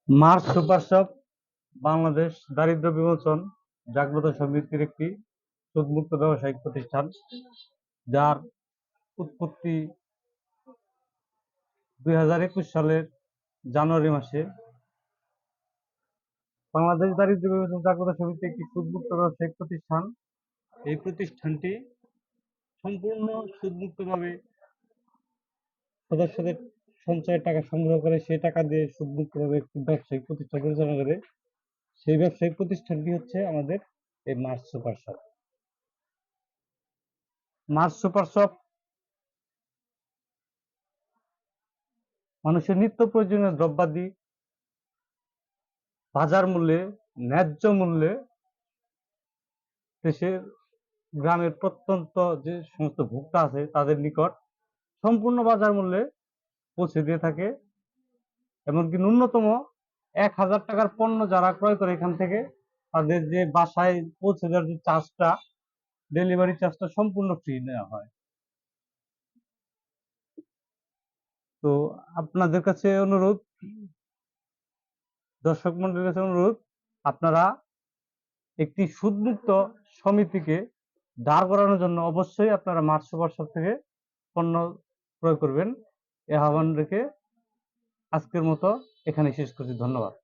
March super shop Bangladesh দারিদ্র্য বিমোচন জাগ্রত সমিতির একটি সুদমুক্ত ব্যবসায়িক প্রতিষ্ঠান, যার উৎপত্তি 2021 সালের জানুয়ারি মাসে। বাংলাদেশ দারিদ্র্য বিমোচন জাগ্রত সমিতি একটি সুদমুক্ত ব্যবসায়িক প্রতিষ্ঠান। এই প্রতিষ্ঠানটি সম্পূর্ণ সুদমুক্তভাবে সদস্যদের সঞ্চয়ের টাকা সংগ্রহ করে সেই টাকা দিয়ে সুদমুক্তভাবে একটি ব্যবসায়িক প্রতিষ্ঠান পরিচালনা করে। সেই ব্যবসায়িক প্রতিষ্ঠানটি হচ্ছে আমাদের এই March super shop. March super shop মানুষের নিত্য প্রয়োজনীয় দ্রব্যাদি বাজার মূল্যে, ন্যায্য মূল্যে দেশের গ্রামের প্রত্যন্ত যে সমস্ত ভোক্তা আছে তাদের নিকট সম্পূর্ণ বাজার মূল্যে পৌঁছে দিয়ে থাকে। এমনকি ন্যূনতম 1000 টাকার পণ্য যারা ক্রয় করে এখান থেকে, তাদের যে বাসায় পৌঁছে দেওয়ার যে চার্জটা, ডেলিভারি চার্জটা সম্পূর্ণ ফ্রি নেওয়া হয়। তো আপনাদের কাছে অনুরোধ, দর্শক মন্ডলীর কাছে অনুরোধ, আপনারা একটি সুদমুক্ত সমিতিকে দাঁড় করানোর জন্য অবশ্যই আপনারা মার্চ সুপার শপ থেকে পণ্য ক্রয় করবেন। এ আহ্বান রেখে আজকের মতো এখানে শেষ করছি। ধন্যবাদ।